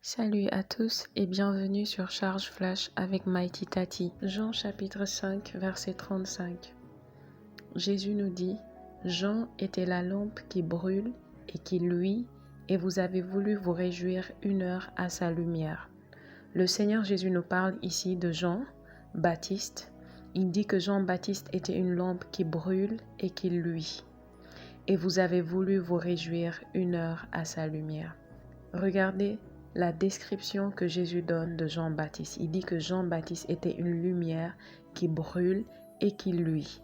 Salut à tous et bienvenue sur Charge Flash avec Mighty Tati. Jean chapitre 5 verset 35. Jésus nous dit, Jean était la lampe qui brûle et qui luit et vous avez voulu vous réjouir 1 heure à sa lumière. Le Seigneur Jésus nous parle ici de Jean Baptiste. Il dit que Jean-Baptiste était une lampe qui brûle et qui luit. Et vous avez voulu vous réjouir 1 heure à sa lumière. Regardez la description que Jésus donne de Jean-Baptiste. Il dit que Jean-Baptiste était une lumière qui brûle et qui luit.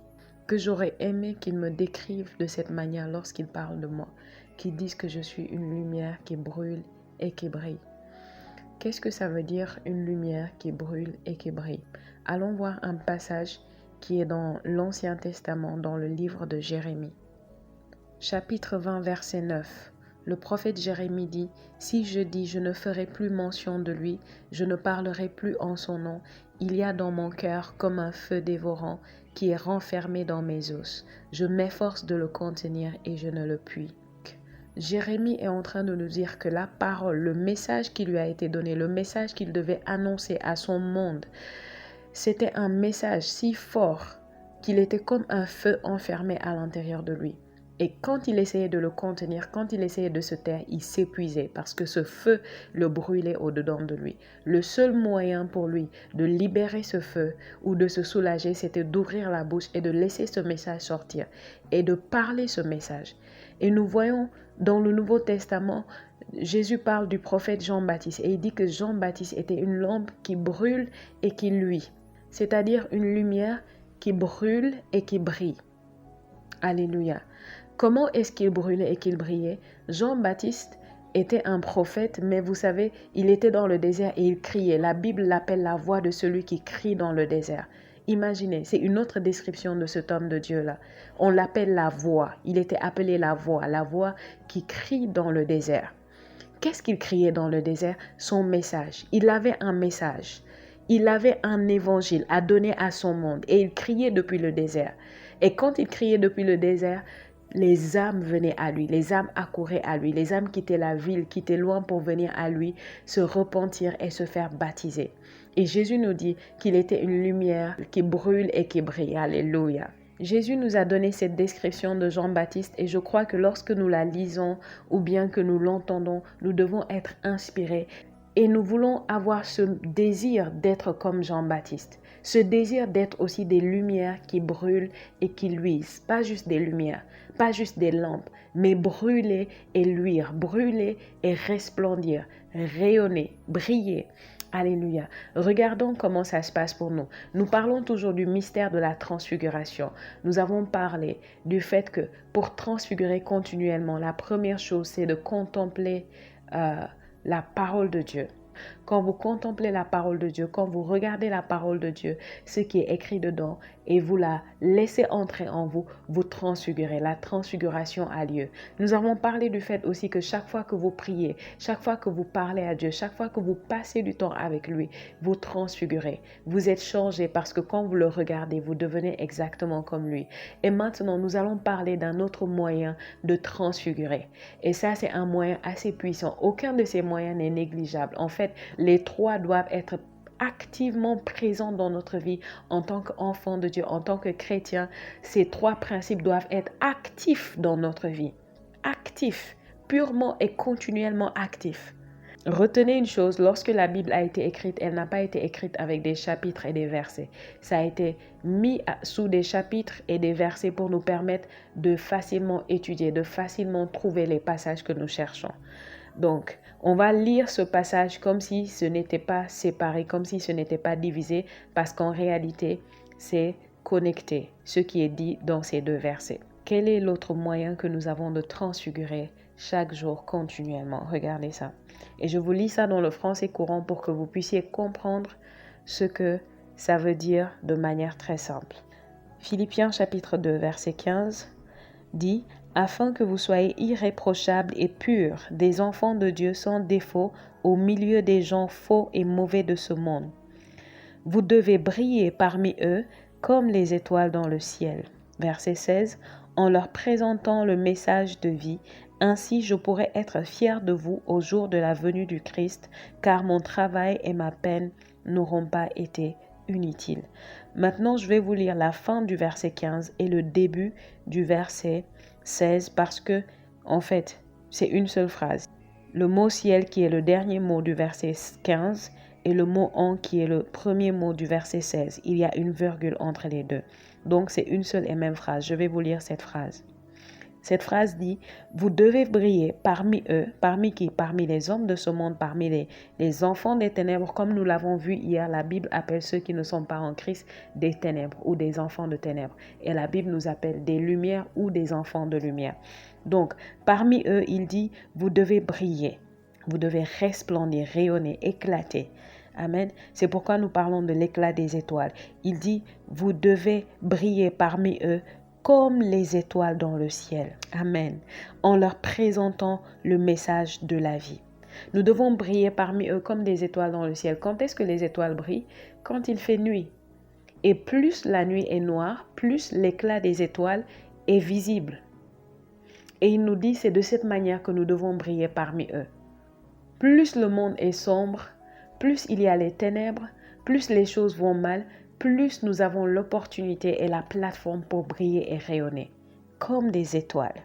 Que j'aurais aimé qu'il me décrive de cette manière lorsqu'il parle de moi, qu'il dise que je suis une lumière qui brûle et qui brille. Qu'est-ce que ça veut dire une lumière qui brûle et qui brille? Allons voir un passage qui est dans l'Ancien Testament, dans le livre de Jérémie. Chapitre 20, verset 9. Le prophète Jérémie dit, « Si je dis, je ne ferai plus mention de lui, je ne parlerai plus en son nom, il y a dans mon cœur comme un feu dévorant qui est renfermé dans mes os. Je m'efforce de le contenir et je ne le puis. » Jérémie est en train de nous dire que la parole, le message qui lui a été donné, le message qu'il devait annoncer à son monde, c'était un message si fort qu'il était comme un feu enfermé à l'intérieur de lui. Et quand il essayait de le contenir, quand il essayait de se taire, il s'épuisait parce que ce feu le brûlait au-dedans de lui. Le seul moyen pour lui de libérer ce feu ou de se soulager, c'était d'ouvrir la bouche et de laisser ce message sortir et de parler ce message. Et nous voyons dans le Nouveau Testament, Jésus parle du prophète Jean-Baptiste et il dit que Jean-Baptiste était une lampe qui brûle et qui luit, c'est-à-dire une lumière qui brûle et qui brille. Alléluia. Comment est-ce qu'il brûlait et qu'il brillait? Jean-Baptiste était un prophète, mais vous savez, il était dans le désert et il criait. La Bible l'appelle la voix de celui qui crie dans le désert. Imaginez, c'est une autre description de cet homme de Dieu-là. On l'appelle la voix. Il était appelé la voix qui crie dans le désert. Qu'est-ce qu'il criait dans le désert? Son message. Il avait un message. Il avait un évangile à donner à son monde et il criait depuis le désert. Et quand il criait depuis le désert, les âmes venaient à lui, les âmes accouraient à lui, les âmes quittaient la ville, quittaient loin pour venir à lui, se repentir et se faire baptiser. Et Jésus nous dit qu'il était une lumière qui brûle et qui brille. Alléluia. Jésus nous a donné cette description de Jean-Baptiste et je crois que lorsque nous la lisons ou bien que nous l'entendons, nous devons être inspirés. Et nous voulons avoir ce désir d'être comme Jean-Baptiste. Ce désir d'être aussi des lumières qui brûlent et qui luisent. Pas juste des lumières, pas juste des lampes, mais brûler et luire, brûler et resplendir, rayonner, briller. Alléluia. Regardons comment ça se passe pour nous. Nous parlons toujours du mystère de la transfiguration. Nous avons parlé du fait que pour transfigurer continuellement, la première chose, c'est de contempler la parole de Dieu. Quand vous contemplez la parole de Dieu, quand vous regardez la parole de Dieu, ce qui est écrit dedans, et vous la laissez entrer en vous, vous transfigurez. La transfiguration a lieu. Nous avons parlé du fait aussi que chaque fois que vous priez, chaque fois que vous parlez à Dieu, chaque fois que vous passez du temps avec lui, vous transfigurez. Vous êtes changé parce que quand vous le regardez, vous devenez exactement comme lui. Et maintenant, nous allons parler d'un autre moyen de transfigurer. Et ça, c'est un moyen assez puissant. Aucun de ces moyens n'est négligeable. En fait, les trois doivent être activement présents dans notre vie en tant qu'enfant de Dieu, en tant que chrétien. Ces trois principes doivent être actifs dans notre vie. Actifs, purement et continuellement actifs. Retenez une chose, lorsque la Bible a été écrite, elle n'a pas été écrite avec des chapitres et des versets. Ça a été mis sous des chapitres et des versets pour nous permettre de facilement étudier, de facilement trouver les passages que nous cherchons. Donc, on va lire ce passage comme si ce n'était pas séparé, comme si ce n'était pas divisé, parce qu'en réalité, c'est connecté, ce qui est dit dans ces deux versets. Quel est l'autre moyen que nous avons de transfigurer chaque jour continuellement? Regardez ça. Et je vous lis ça dans le français courant pour que vous puissiez comprendre ce que ça veut dire de manière très simple. Philippiens chapitre 2, verset 15 dit « Afin que vous soyez irréprochables et purs, des enfants de Dieu sans défaut, au milieu des gens faux et mauvais de ce monde. Vous devez briller parmi eux comme les étoiles dans le ciel. » Verset 16 « En leur présentant le message de vie, Ainsi, je pourrai être fier de vous au jour de la venue du Christ, car mon travail et ma peine n'auront pas été inutiles. Maintenant, je vais vous lire la fin du verset 15 et le début du verset 16 parce que, en fait, c'est une seule phrase. Le mot ciel qui est le dernier mot du verset 15 et le mot en qui est le premier mot du verset 16. Il y a une virgule entre les deux. Donc, c'est une seule et même phrase. Je vais vous lire cette phrase. Cette phrase dit, vous devez briller parmi eux, parmi qui? Parmi les hommes de ce monde, parmi les enfants des ténèbres, comme nous l'avons vu hier, la Bible appelle ceux qui ne sont pas en Christ des ténèbres ou des enfants de ténèbres. Et la Bible nous appelle des lumières ou des enfants de lumière. Donc, parmi eux, il dit, vous devez briller, vous devez resplendir, rayonner, éclater. Amen. C'est pourquoi nous parlons de l'éclat des étoiles. Il dit, vous devez briller parmi eux comme les étoiles dans le ciel. Amen. En leur présentant le message de la vie. Nous devons briller parmi eux comme des étoiles dans le ciel. Quand est-ce que les étoiles brillent? Quand il fait nuit. Et plus la nuit est noire, plus l'éclat des étoiles est visible. Et il nous dit, c'est de cette manière que nous devons briller parmi eux. Plus le monde est sombre, plus il y a les ténèbres, plus les choses vont mal, plus nous avons l'opportunité et la plateforme pour briller et rayonner, comme des étoiles.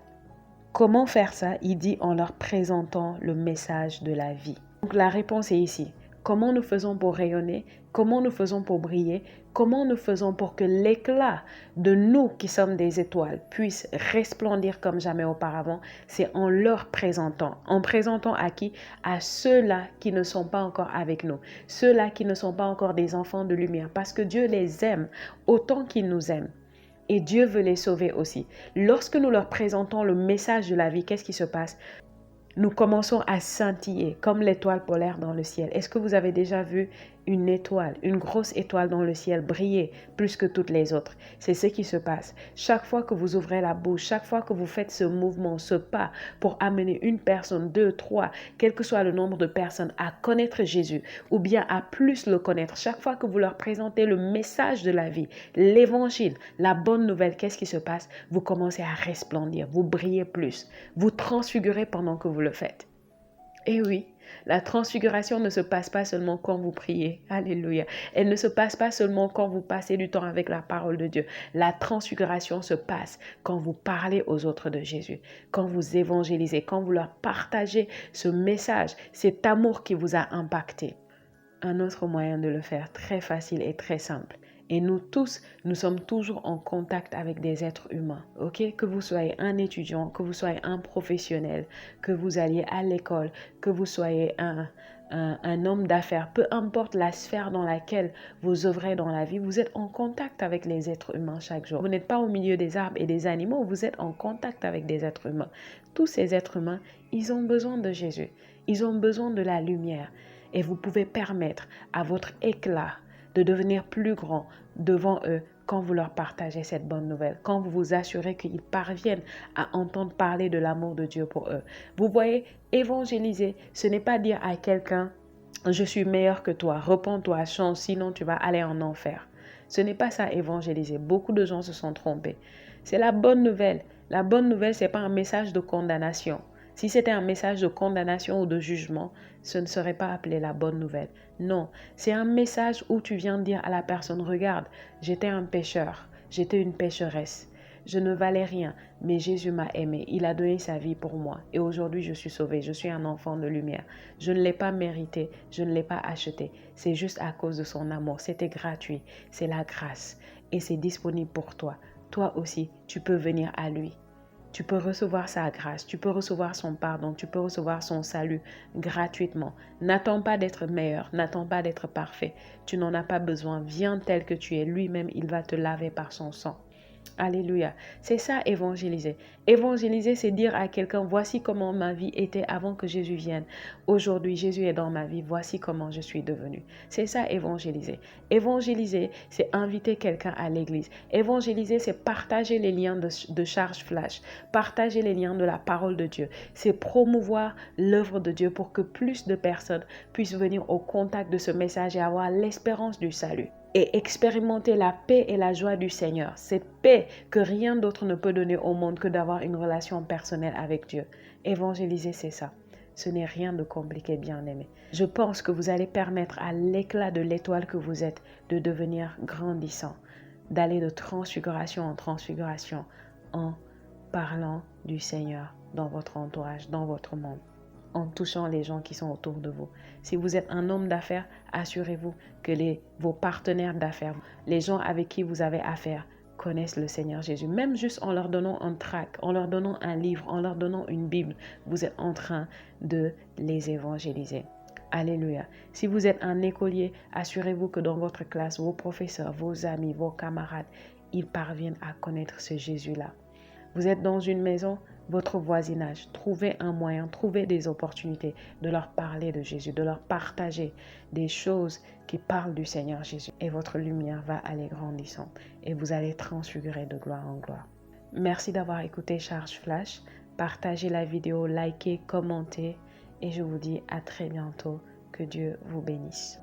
Comment faire ça? Il dit en leur présentant le message de la vie. Donc la réponse est ici. Comment nous faisons pour rayonner? Comment nous faisons pour briller? Comment nous faisons pour que l'éclat de nous qui sommes des étoiles puisse resplendir comme jamais auparavant? C'est en leur présentant. En présentant à qui? À ceux-là qui ne sont pas encore avec nous. Ceux-là qui ne sont pas encore des enfants de lumière. Parce que Dieu les aime autant qu'il nous aime. Et Dieu veut les sauver aussi. Lorsque nous leur présentons le message de la vie, qu'est-ce qui se passe? Nous commençons à scintiller comme l'étoile polaire dans le ciel. Est-ce que vous avez déjà vu une étoile, une grosse étoile dans le ciel briller plus que toutes les autres? C'est ce qui se passe. Chaque fois que vous ouvrez la bouche, chaque fois que vous faites ce mouvement, ce pas pour amener une personne, deux, trois, quel que soit le nombre de personnes à connaître Jésus ou bien à plus le connaître, chaque fois que vous leur présentez le message de la vie, l'évangile, la bonne nouvelle, qu'est-ce qui se passe? Vous commencez à resplendir, vous brillez plus, vous transfigurez pendant que vous le faites. Et oui, la transfiguration ne se passe pas seulement quand vous priez. Alléluia. Elle ne se passe pas seulement quand vous passez du temps avec la parole de Dieu. La transfiguration se passe quand vous parlez aux autres de Jésus, quand vous évangélisez, quand vous leur partagez ce message, cet amour qui vous a impacté. Un autre moyen de le faire, très facile et très simple. Et nous tous, nous sommes toujours en contact avec des êtres humains, ok? Que vous soyez un étudiant, que vous soyez un professionnel, que vous alliez à l'école, que vous soyez un homme d'affaires, peu importe la sphère dans laquelle vous œuvrez dans la vie, vous êtes en contact avec les êtres humains chaque jour. Vous n'êtes pas au milieu des arbres et des animaux, vous êtes en contact avec des êtres humains. Tous ces êtres humains, ils ont besoin de Jésus, ils ont besoin de la lumière. Et vous pouvez permettre à votre éclat de devenir plus grand devant eux quand vous leur partagez cette bonne nouvelle, quand vous vous assurez qu'ils parviennent à entendre parler de l'amour de Dieu pour eux. Vous voyez, évangéliser, ce n'est pas dire à quelqu'un « je suis meilleur que toi, repens-toi, change, sinon tu vas aller en enfer ». Ce n'est pas ça évangéliser. Beaucoup de gens se sont trompés. C'est la bonne nouvelle. La bonne nouvelle, ce n'est pas un message de condamnation. Si c'était un message de condamnation ou de jugement, ce ne serait pas appelé la bonne nouvelle. Non, c'est un message où tu viens dire à la personne, regarde, j'étais un pécheur, j'étais une pécheresse. Je ne valais rien, mais Jésus m'a aimé. Il a donné sa vie pour moi. Et aujourd'hui, je suis sauvée. Je suis un enfant de lumière. Je ne l'ai pas mérité. Je ne l'ai pas acheté. C'est juste à cause de son amour. C'était gratuit. C'est la grâce. Et c'est disponible pour toi. Toi aussi, tu peux venir à lui. Tu peux recevoir sa grâce, tu peux recevoir son pardon, tu peux recevoir son salut gratuitement. N'attends pas d'être meilleur, n'attends pas d'être parfait. Tu n'en as pas besoin. Viens tel que tu es. Lui-même, il va te laver par son sang. Alléluia. C'est ça, évangéliser. Évangéliser, c'est dire à quelqu'un, voici comment ma vie était avant que Jésus vienne. Aujourd'hui, Jésus est dans ma vie. Voici comment je suis devenue. C'est ça, évangéliser. Évangéliser, c'est inviter quelqu'un à l'église. Évangéliser, c'est partager les liens de charge flash. Partager les liens de la parole de Dieu. C'est promouvoir l'œuvre de Dieu pour que plus de personnes puissent venir au contact de ce message et avoir l'espérance du salut. et expérimenter la paix et la joie du Seigneur. Cette paix que rien d'autre ne peut donner au monde que d'avoir une relation personnelle avec Dieu. Évangéliser, c'est ça. Ce n'est rien de compliqué, bien-aimé. Je pense que vous allez permettre à l'éclat de l'étoile que vous êtes de devenir grandissant, d'aller de transfiguration en transfiguration en parlant du Seigneur dans votre entourage, dans votre monde, en touchant les gens qui sont autour de vous. Si vous êtes un homme d'affaires, assurez-vous que vos partenaires d'affaires, les gens avec qui vous avez affaire, connaissent le Seigneur Jésus. Même juste en leur donnant un tract, en leur donnant un livre, en leur donnant une Bible, vous êtes en train de les évangéliser. Alléluia. Si vous êtes un écolier, assurez-vous que dans votre classe, vos professeurs, vos amis, vos camarades, ils parviennent à connaître ce Jésus-là. Vous êtes dans une maison, votre voisinage, trouvez un moyen, trouvez des opportunités de leur parler de Jésus, de leur partager des choses qui parlent du Seigneur Jésus. Et votre lumière va aller grandissant et vous allez transfigurer de gloire en gloire. Merci d'avoir écouté Charge Flash. Partagez la vidéo, likez, commentez et je vous dis à très bientôt. Que Dieu vous bénisse.